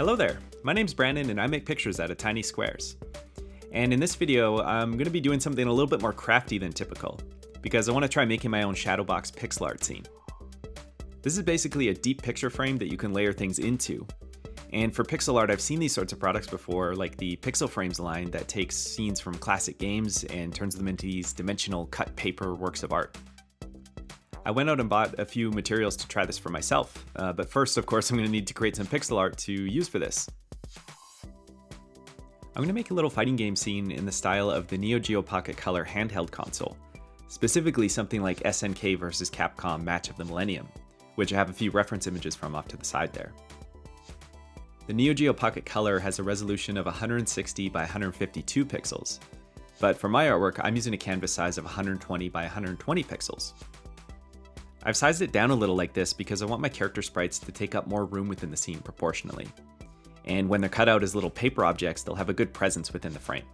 Hello there, my name's Brandon and I make pictures out of tiny squares. And in this video, I'm going to be doing something a little bit more crafty than typical, because I want to try making my own shadow box pixel art scene. This is basically a deep picture frame that you can layer things into. And for pixel art, I've seen these sorts of products before, like the Pixel Frames line that takes scenes from classic games and turns them into these dimensional cut paper works of art. I went out and bought a few materials to try this for myself, but first, of course, I'm going to need to create some pixel art to use for this. I'm going to make a little fighting game scene in the style of the Neo Geo Pocket Color handheld console, specifically something like SNK vs. Capcom Match of the Millennium, which I have a few reference images from off to the side there. The Neo Geo Pocket Color has a resolution of 160 by 152 pixels, but for my artwork, I'm using a canvas size of 120 by 120 pixels. I've sized it down a little like this because I want my character sprites to take up more room within the scene proportionally. And when they're cut out as little paper objects, they'll have a good presence within the frame.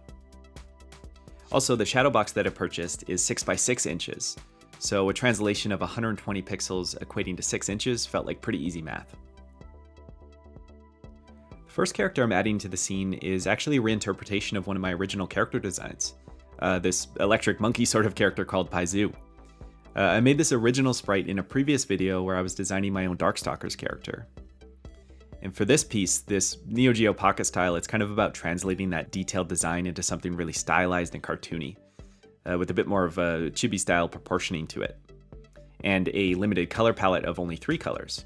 Also, the shadow box that I purchased is 6 by 6 inches, so a translation of 120 pixels equating to 6 inches felt like pretty easy math. The first character I'm adding to the scene is actually a reinterpretation of one of my original character designs, this electric monkey sort of character called Paizu. I made this original sprite in a previous video where I was designing my own Darkstalkers character. And for this piece, this Neo Geo Pocket style, it's kind of about translating that detailed design into something really stylized and cartoony, with a bit more of a chibi style proportioning to it, and a limited color palette of only 3 colors.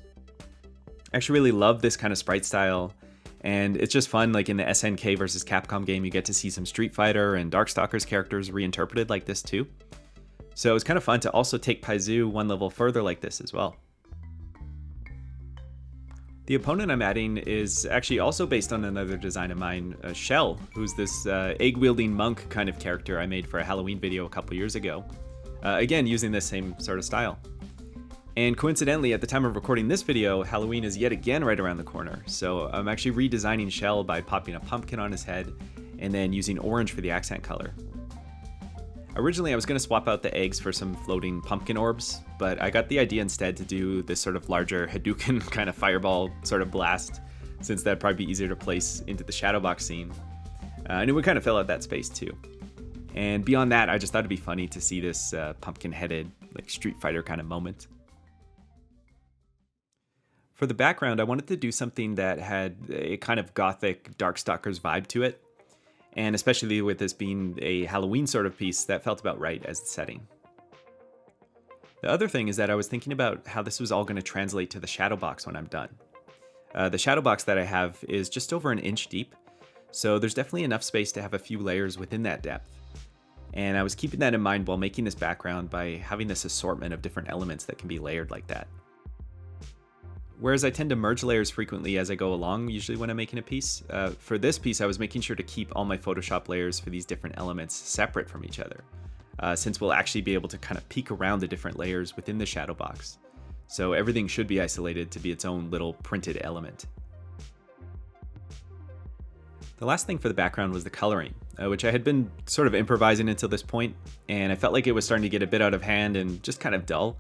I actually really love this kind of sprite style, and it's just fun, like in the SNK vs. Capcom game, you get to see some Street Fighter and Darkstalkers characters reinterpreted like this too. So it was kind of fun to also take Paizu one level further like this as well. The opponent I'm adding is actually also based on another design of mine, Shell, who's this egg-wielding monk kind of character I made for a Halloween video a couple years ago. Again, using this same sort of style. And coincidentally, at the time of recording this video, Halloween is yet again right around the corner. So I'm actually redesigning Shell by popping a pumpkin on his head and then using orange for the accent color. Originally, I was going to swap out the eggs for some floating pumpkin orbs, but I got the idea instead to do this sort of larger Hadouken kind of fireball sort of blast, since that'd probably be easier to place into the shadow box scene. And it would kind of fill out that space too. And beyond that, I just thought it'd be funny to see this pumpkin-headed, like Street Fighter kind of moment. For the background, I wanted to do something that had a kind of gothic Darkstalkers vibe to it. And especially with this being a Halloween sort of piece, that felt about right as the setting. The other thing is that I was thinking about how this was all going to translate to the shadow box when I'm done. The shadow box that I have is just over an inch deep, so there's definitely enough space to have a few layers within that depth. And I was keeping that in mind while making this background by having this assortment of different elements that can be layered like that. Whereas I tend to merge layers frequently as I go along, usually when I'm making a piece, for this piece I was making sure to keep all my Photoshop layers for these different elements separate from each other, since we'll actually be able to kind of peek around the different layers within the shadow box. So everything should be isolated to be its own little printed element. The last thing for the background was the coloring, which I had been sort of improvising until this point, and I felt like it was starting to get a bit out of hand and just kind of dull.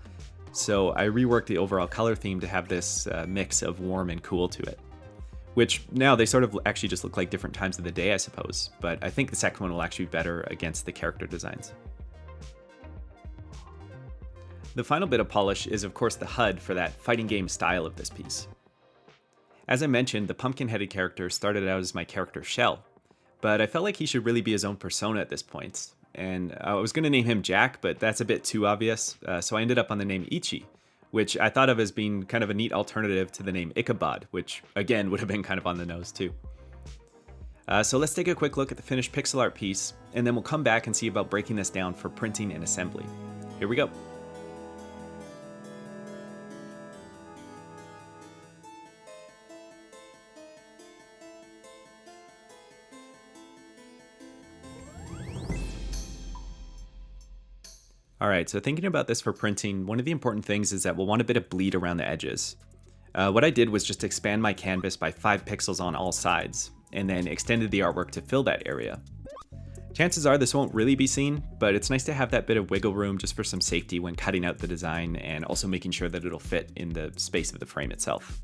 So I reworked the overall color theme to have this mix of warm and cool to it, which now they sort of actually just look like different times of the day, I suppose, but I think the second one will actually be better against the character designs. The final bit of polish is of course the HUD for that fighting game style of this piece. As I mentioned, the pumpkin-headed character started out as my character Shell, but I felt like he should really be his own persona at this point. And I was going to name him Jack, but that's a bit too obvious, so I ended up on the name Ichi, which I thought of as being kind of a neat alternative to the name Ichabod, which again would have been kind of on the nose too. So let's take a quick look at the finished pixel art piece, and then we'll come back and see about breaking this down for printing and assembly. Here we go. Alright, so thinking about this for printing, one of the important things is that we'll want a bit of bleed around the edges. What I did was just expand my canvas by 5 pixels on all sides, and then extended the artwork to fill that area. Chances are this won't really be seen, but it's nice to have that bit of wiggle room just for some safety when cutting out the design and also making sure that it'll fit in the space of the frame itself.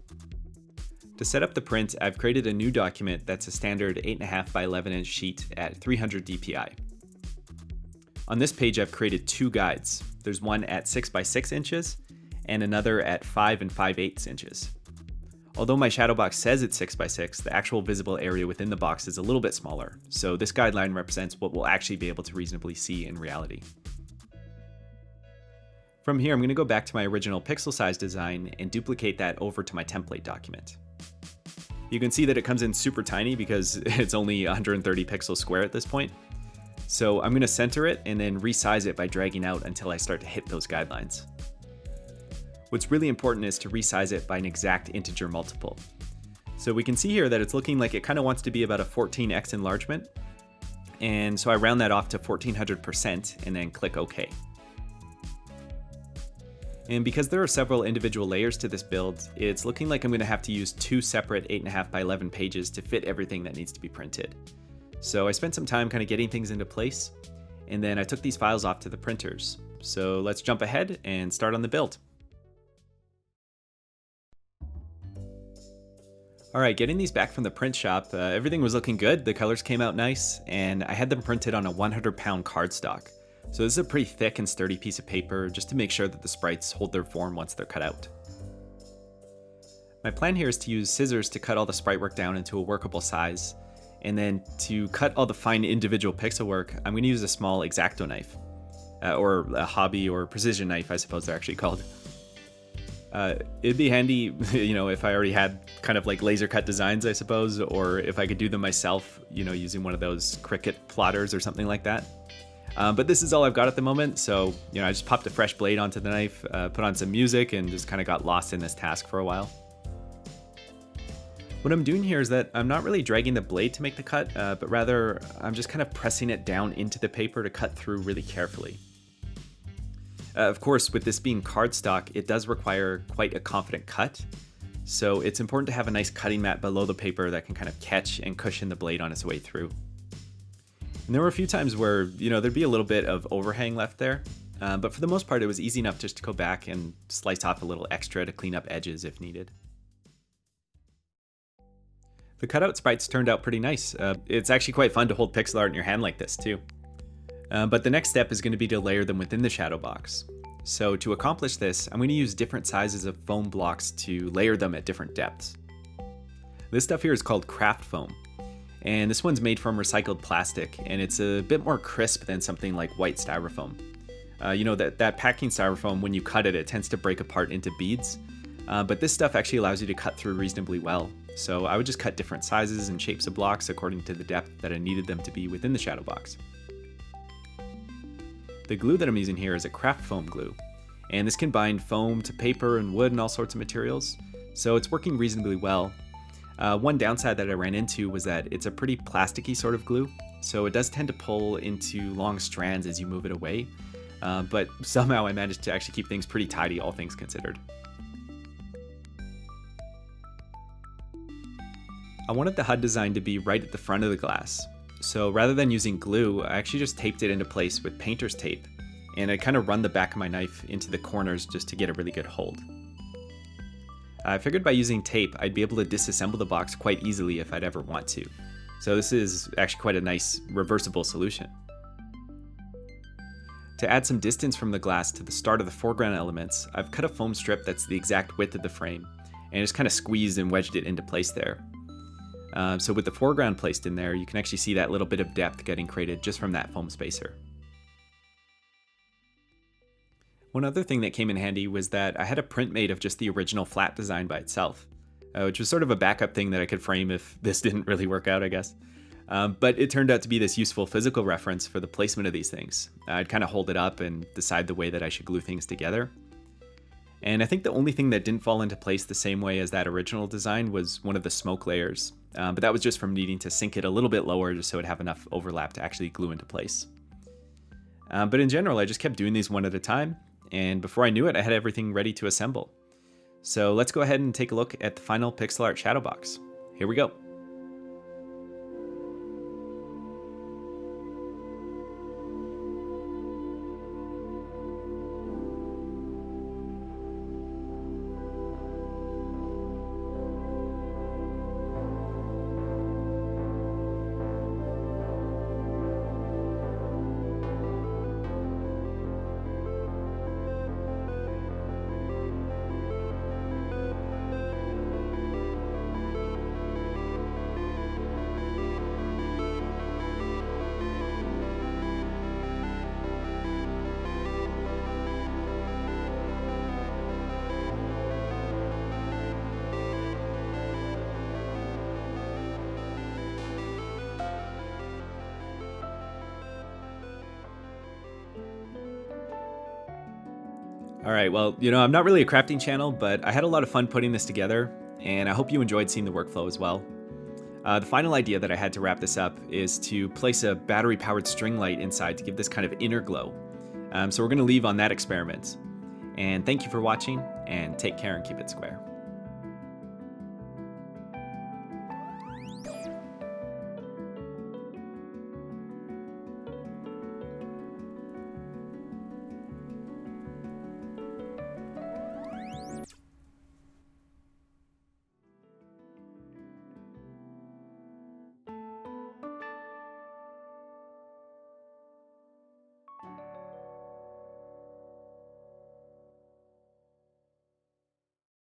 To set up the print, I've created a new document that's a standard 8.5 by 11 inch sheet at 300 dpi. On this page, I've created two guides. There's one at 6 by 6 inches and another at 5 and 5/8 inches. Although my shadow box says it's 6 by 6, the actual visible area within the box is a little bit smaller, so this guideline represents what we'll actually be able to reasonably see in reality. From here, I'm going to go back to my original pixel size design and duplicate that over to my template document. You can see that it comes in super tiny because it's only 130 pixels square at this point. So I'm going to center it and then resize it by dragging out until I start to hit those guidelines. What's really important is to resize it by an exact integer multiple. So we can see here that it's looking like it kind of wants to be about a 14x enlargement. And so I round that off to 1400% and then click OK. And because there are several individual layers to this build, it's looking like I'm going to have to use two separate 8.5 by 11 pages to fit everything that needs to be printed. So I spent some time kind of getting things into place, and then I took these files off to the printers. So let's jump ahead and start on the build. Alright, getting these back from the print shop, everything was looking good, the colors came out nice, and I had them printed on a 100-pound cardstock. So this is a pretty thick and sturdy piece of paper just to make sure that the sprites hold their form once they're cut out. My plan here is to use scissors to cut all the sprite work down into a workable size, and then to cut all the fine individual pixel work, I'm going to use a small X-Acto knife, or a hobby or precision knife I suppose they're actually called. It'd be handy, if I already had kind of like laser cut designs I suppose, or if I could do them myself, using one of those Cricut plotters or something like that. But this is all I've got at the moment, so I just popped a fresh blade onto the knife, put on some music, and just kind of got lost in this task for a while. What I'm doing here is that I'm not really dragging the blade to make the cut, but rather I'm just kind of pressing it down into the paper to cut through really carefully. Of course, with this being cardstock, it does require quite a confident cut, so it's important to have a nice cutting mat below the paper that can kind of catch and cushion the blade on its way through. And there were a few times where, there'd be a little bit of overhang left there, but for the most part it was easy enough just to go back and slice off a little extra to clean up edges if needed. The cutout sprites turned out pretty nice. It's actually quite fun to hold pixel art in your hand like this too. But the next step is going to be to layer them within the shadow box. So to accomplish this, I'm going to use different sizes of foam blocks to layer them at different depths. This stuff here is called craft foam. And this one's made from recycled plastic, and it's a bit more crisp than something like white styrofoam. That packing styrofoam, when you cut it, it tends to break apart into beads. But this stuff actually allows you to cut through reasonably well. So I would just cut different sizes and shapes of blocks according to the depth that I needed them to be within the shadow box. The glue that I'm using here is a craft foam glue, and this can bind foam to paper and wood and all sorts of materials, so it's working reasonably well. One downside that I ran into was that it's a pretty plasticky sort of glue, so it does tend to pull into long strands as you move it away, but somehow I managed to actually keep things pretty tidy, all things considered. I wanted the HUD design to be right at the front of the glass, so rather than using glue, I actually just taped it into place with painter's tape, and I kind of run the back of my knife into the corners just to get a really good hold. I figured by using tape, I'd be able to disassemble the box quite easily if I'd ever want to. So this is actually quite a nice reversible solution. To add some distance from the glass to the start of the foreground elements, I've cut a foam strip that's the exact width of the frame, and just kind of squeezed and wedged it into place there. So with the foreground placed in there, you can actually see that little bit of depth getting created just from that foam spacer. One other thing that came in handy was that I had a print made of just the original flat design by itself, which was sort of a backup thing that I could frame if this didn't really work out, I guess. But it turned out to be this useful physical reference for the placement of these things. I'd kind of hold it up and decide the way that I should glue things together. And I think the only thing that didn't fall into place the same way as that original design was one of the smoke layers, but that was just from needing to sink it a little bit lower just so it'd have enough overlap to actually glue into place. But in general, I just kept doing these one at a time, and before I knew it, I had everything ready to assemble. So let's go ahead and take a look at the final pixel art shadow box. Here we go. All right, well, I'm not really a crafting channel, but I had a lot of fun putting this together, and I hope you enjoyed seeing the workflow as well. The final idea that I had to wrap this up is to place a battery-powered string light inside to give this kind of inner glow. So we're going to leave on that experiment. And thank you for watching, and take care and keep it square.